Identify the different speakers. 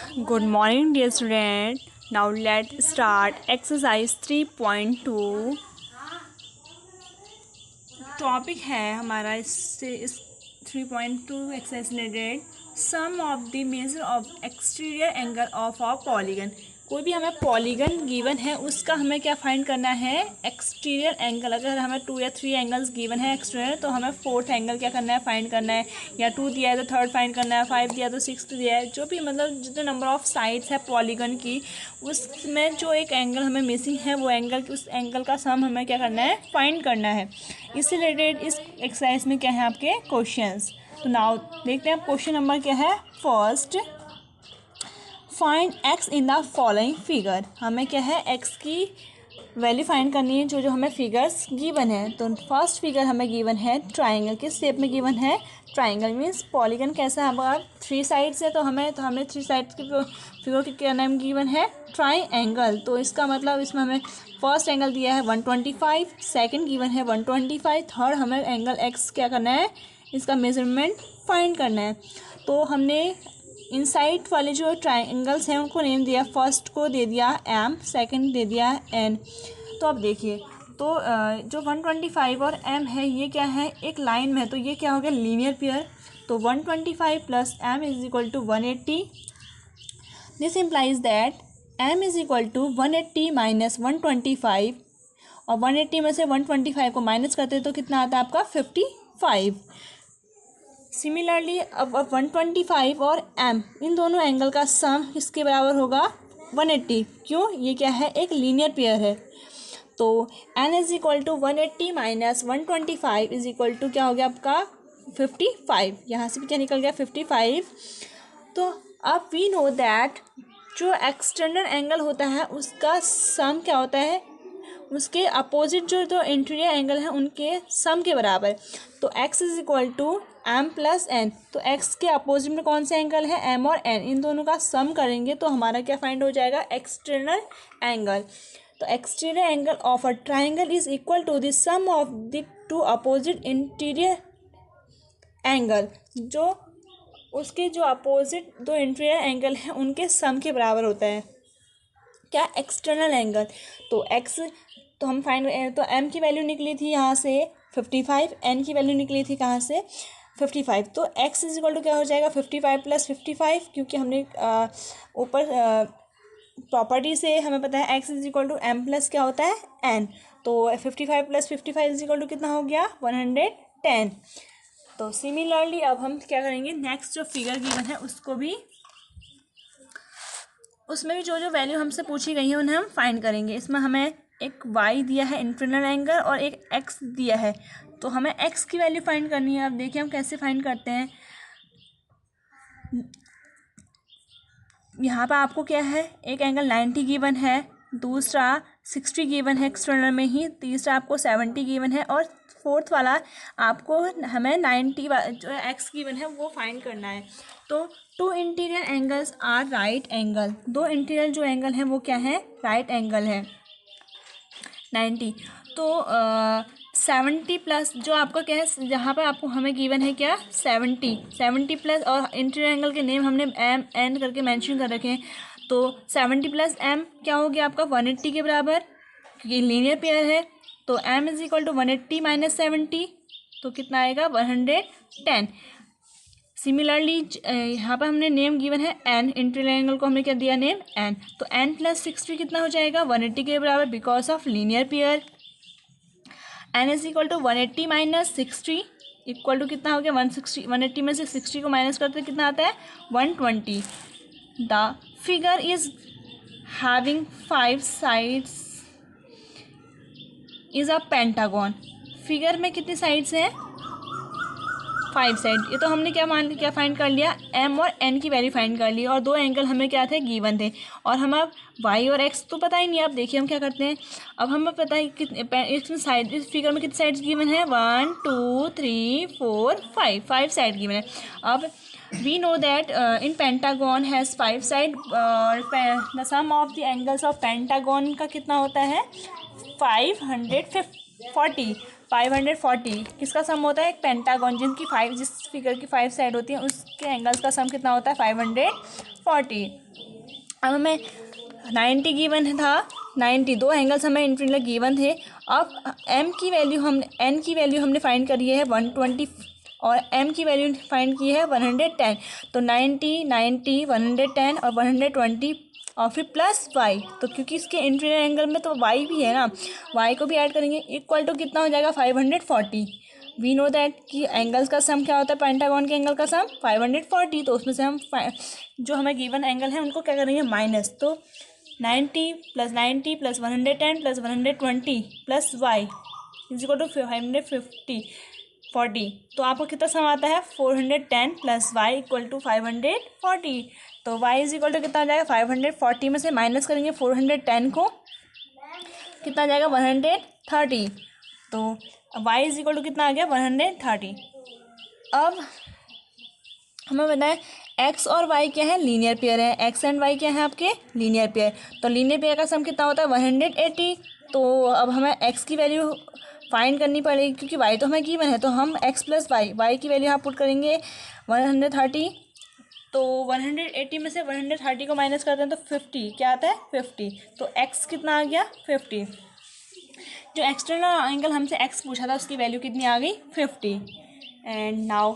Speaker 1: Good morning, dear student. Now let's start exercise 3.2. Topic है हमारा इससे इस 3.2 exercise related sum of the measure of exterior angle of a polygon. कोई भी हमें पॉलीगन गिवन है उसका हमें क्या फाइंड करना है, एक्सटीरियर एंगल। अगर हमें 2 या 3 एंगल्स गिवन है एक्सटीरियर तो हमें 4th एंगल क्या करना है, फाइंड करना है। या 2 दिया है तो 3rd फाइंड करना है, 5 दिया तो 6th दिया है। जो भी मतलब जितने नंबर ऑफ साइड्स है पॉलीगन की उसमें जो एक एंगल हमें मिसिंग है वो एंगल उस एंगल का सम हमें क्या करना है, फाइंड करना है। इससे रिलेटेड इस एक्सरसाइज में क्या है आपके क्वेश्चंस। तो नाउ देखते हैं क्वेश्चन नंबर क्या है। First, find x in the following figure. हमें क्या है, एक्स की वैल्यू फाइंड करनी है जो जो हमें फिगर्स गिवन है। तो फर्स्ट फिगर हमें गिवन है ट्राइंगल। किस शेप में गिवन है, ट्राइंगल। मीन्स पॉलीगन कैसा है, अगर 3 साइड्स है तो हमें 3 साइड्स की फिगर की क्या नाम गिवन है, ट्राइंगल। तो इसका मतलब इसमें हमें फर्स्ट एंगल दिया है 125, सेकंड गिवन है 125, थर्ड हमें एंगल एक्स क्या करना है, इसका मेजरमेंट फाइंड करना है। तो हमने इनसाइड वाले जो ट्राइंगल्स हैं उनको नेम दिया। फर्स्ट को दे दिया एम, सेकंड दे दिया एन। तो अब देखिए, तो जो 125 और एम है ये क्या है, एक लाइन में है, तो ये क्या हो गया, लीनियर पेयर। तो 125 plus M is equal to 180। This implies that M is equal to 180 minus 125, और 180 में से 125 को माइनस करते तो कितना आता है आपका 55। सिमिलरली अब 125 और एम इन दोनों एंगल का सम इसके बराबर होगा 180। क्यों, ये क्या है, एक लीनियर पेयर है। तो N is equal to 180 minus 125 is equal to क्या हो गया आपका 55। यहाँ से भी क्या निकल गया 55। तो अब वी नो दैट जो एक्सटर्नल एंगल होता है उसका सम क्या होता है, उसके अपोजिट जो दो इंटीरियर एंगल हैं उनके सम के बराबर। तो x is equal to M plus N. तो x के अपोजिट में कौन से एंगल है, m और n, इन दोनों का सम करेंगे तो हमारा क्या फाइंड हो जाएगा, एक्सटर्नल एंगल। तो exterior angle of a triangle is equal to the sum of the 2 opposite interior angle. जो उसके जो अपोजिट 2 इंटीरियर एंगल हैं उनके सम के बराबर होता है क्या, एक्सटर्नल एंगल। तो x, तो हम फाइंड, तो m की वैल्यू निकली थी यहाँ से 55, n की वैल्यू निकली थी कहाँ से 55। तो x इज इक्वल टू क्या हो जाएगा 55 प्लस 55, क्योंकि हमने ऊपर प्रॉपर्टी से हमें पता है x is equal to M plus क्या होता है n। तो 55 प्लस 55 इज इक्वल टू कितना हो गया 110। तो सिमिलरली अब हम क्या करेंगे, नेक्स्ट जो फिगर गिवन है उसको भी, उसमें भी जो जो वैल्यू हमसे पूछी गई है उन्हें हम फाइंड करेंगे। इसमें हमें एक y दिया है इंटरनल एंगल और एक x दिया है, तो हमें x की वैल्यू फाइंड करनी है। अब देखिए हम कैसे फाइंड करते हैं। यहाँ पर आपको क्या है, एक एंगल 90 गिवन है, दूसरा 60 गिवन है एक्सटर्नल में ही, तीसरा आपको 70 गिवन है, और फोर्थ वाला आपको हमें 90 जो एक्स गिवन है वो फाइंड करना है। तो 2 interior angles are right angle. 2 interior जो एंगल हैं वो क्या है, राइट एंगल है 90। तो 70 प्लस जो आपका क्या है, जहाँ पर आपको हमें गिवन है क्या 70 प्लस, और इंटीरियर एंगल के नेम हमने एम एन करके मेंशन कर रखे हैं। तो 70 प्लस एम क्या हो गया आपका 180 के बराबर, क्योंकि लीनियर पेयर है। तो m is equal to 180 minus 70, तो कितना आएगा 110। सिमिलरली यहाँ पर हमने नेम गिवन है n, इंटीरियर एंगल को हमने क्या दिया नेम n। तो n प्लस 60 कितना हो जाएगा 180 के बराबर, because of linear pair. n is equal to 180 minus 60 equal to कितना हो गया 160। 180 में से 60 को माइनस करते कितना आता है 120। The figure is having 5 sides is a pentagon. Figure में कितनी साइड्स हैं, 5 साइड। ये तो हमने क्या फाइंड कर लिया, m और n की वैल्यू फाइंड कर ली, और 2 एंगल हमें क्या थे, गिवन थे। और हम अब y और x तो पता ही नहीं है। अब देखिए हम क्या करते हैं, अब हमें पता है कितने इसमें साइड, इस फिगर में कितनी साइड्स गिवन है 1 2 3 4 5 साइड गिवन है। अब we know that in pentagon has 5 side, the sum of the angles of pentagon का कितना होता है 540। किसका सम होता है, एक पेंटागन जिस फिगर की 5 साइड होती है उसके एंगल्स का सम कितना होता है 140। अब हमें 90 गिवन था, 90 दो एंगल्स हमें इन्फिनिटली गिवन थे। अब एम की वैल्यू हमने एन की वैल्यू हमने फाइंड करी है 120 और एम की वैल्यू फाइंड की है 110। तो 90 90 110 और 120 और फिर प्लस वाई। तो क्योंकि इसके इन्फिनिटी एंगल में तो वाई भी है ना, वाई को भी ऐड करेंगे, इक्वल टू कितना हो जाएगा 540। वी नो दैट कि एंगल्स का सम क्या होता है, पेंटागन के एंगल का सम 540। तो उसमें से हम जो हमें गिवन एंगल है उनको क्या करेंगे माइनस। तो 90 plus 90 plus 110 plus 120 plus Y is equal to 540। तो आपको कितना सम आता है 410 प्लस वाई इक्वल टू 540। तो वाई इज इक्वल टू कितना आ जाएगा 540 में से माइनस करेंगे 410 को, कितना आ जाएगा 130। तो वाई इज इक्वल टू कितना आ गया 130। अब हमें बताएं एक्स और वाई क्या है, लीनियर पेयर है। एक्स एंड वाई क्या है आपके, लीनियर पेयर। तो लीनियर पेयर का सम कितना होता है 180। तो अब हमें एक्स की वैल्यू फाइंड करनी पड़ेगी क्योंकि वाई तो हमें गिवन है। तो हम एक्स प्लस वाई की वैल्यू यहाँ पुट करेंगे 130। तो 180 में से 130 को माइनस करते हैं तो 50 क्या आता है 50। तो एक्स कितना आ गया 50। जो एक्सटर्नल एंगल हमसे एक्स पूछा था उसकी वैल्यू कितनी आ गई 50। And now